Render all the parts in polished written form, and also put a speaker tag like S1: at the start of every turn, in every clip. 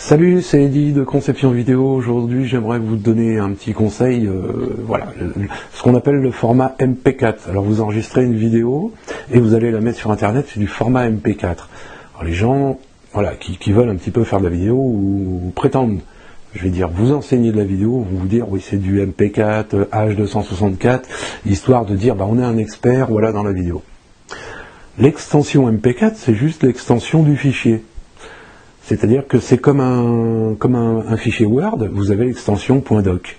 S1: Salut, c'est Eddy de Conception Vidéo. Aujourd'hui, j'aimerais vous donner un petit conseil, ce qu'on appelle le format MP4. Alors, vous enregistrez une vidéo et vous allez la mettre sur Internet, c'est du format MP4. Alors, les gens, qui veulent un petit peu faire de la vidéo ou prétendent, je vais dire, vous enseigner de la vidéo, vont vous dire, oui, c'est du MP4, H264, histoire de dire, on est un expert, dans la vidéo. L'extension MP4, c'est juste l'extension du fichier. C'est-à-dire que c'est comme un fichier Word, vous avez l'extension .doc.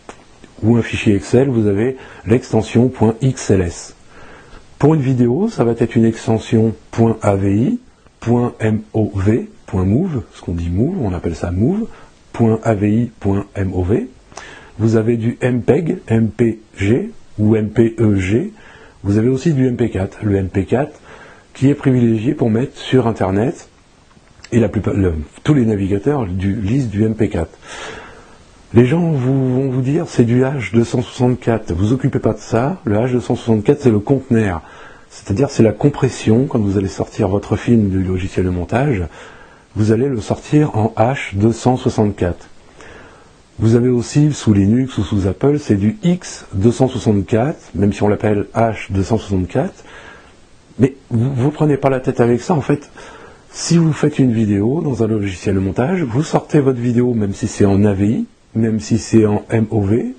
S1: Ou un fichier Excel, vous avez l'extension .xls. Pour une vidéo, ça va être une extension .avi, .mov, .move, ce qu'on dit move, on appelle ça move, .avi, .mov. Vous avez du MPEG, MPG ou MPEG. Vous avez aussi du MP4. Le MP4 qui est privilégié pour mettre sur Internet. Et tous les navigateurs lisent du MP4. Les gens vont vous dire c'est du H264. Vous occupez pas de ça. Le H264 c'est le conteneur. C'est-à-dire c'est la compression. Quand vous allez sortir votre film du logiciel de montage, vous allez le sortir en H264. Vous avez aussi sous Linux ou sous Apple, c'est du X264, même si on l'appelle H264. Mais vous prenez pas la tête avec ça en fait. Si vous faites une vidéo dans un logiciel de montage, vous sortez votre vidéo, même si c'est en AVI, même si c'est en MOV,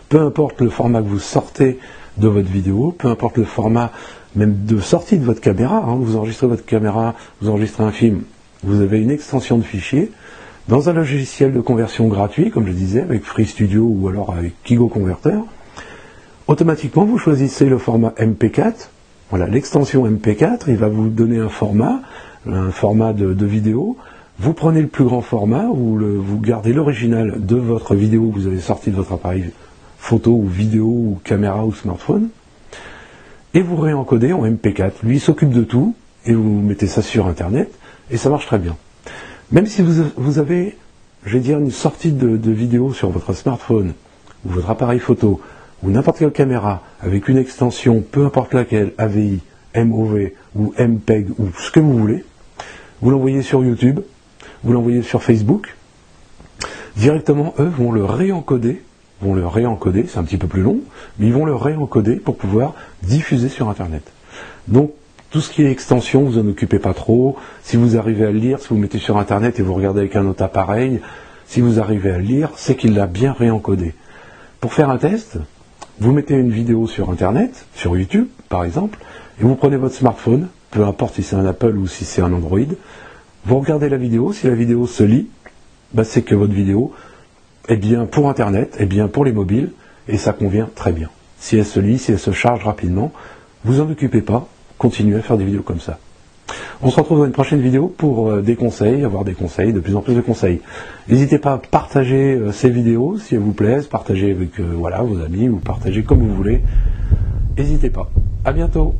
S1: peu importe le format que vous sortez de votre vidéo, peu importe le format même de sortie de votre caméra, vous enregistrez votre caméra, vous enregistrez un film, vous avez une extension de fichier, dans un logiciel de conversion gratuit, comme je disais, avec Free Studio ou alors avec Kigo Converter, automatiquement vous choisissez le format MP4, l'extension MP4, il va vous donner un format de vidéo, vous prenez le plus grand format, vous gardez l'original de votre vidéo que vous avez sorti de votre appareil photo ou vidéo ou caméra ou smartphone, et vous réencodez en MP4. Lui il s'occupe de tout, et vous mettez ça sur Internet, et ça marche très bien. Même si vous avez, je vais dire, une sortie de vidéo sur votre smartphone, ou votre appareil photo, ou n'importe quelle caméra, avec une extension, peu importe laquelle, AVI, MOV, ou MPEG, ou ce que vous voulez, vous l'envoyez sur YouTube, vous l'envoyez sur Facebook, directement, eux vont le réencoder, c'est un petit peu plus long, mais ils vont le réencoder pour pouvoir diffuser sur Internet. Donc, tout ce qui est extension, vous en occupez pas trop. Si vous arrivez à le lire, si vous mettez sur Internet et vous regardez avec un autre appareil, si vous arrivez à le lire, c'est qu'il l'a bien réencodé. Pour faire un test, vous mettez une vidéo sur Internet, sur YouTube par exemple, et vous prenez votre smartphone, peu importe si c'est un Apple ou si c'est un Android, vous regardez la vidéo, si la vidéo se lit, c'est que votre vidéo est bien pour Internet, est bien pour les mobiles, et ça convient très bien. Si elle se lit, si elle se charge rapidement, vous en occupez pas, continuez à faire des vidéos comme ça. On se retrouve dans une prochaine vidéo pour des conseils, avoir des conseils, de plus en plus de conseils. N'hésitez pas à partager ces vidéos si elles vous plaisent, partagez avec vos amis ou partagez comme vous voulez. N'hésitez pas. À bientôt.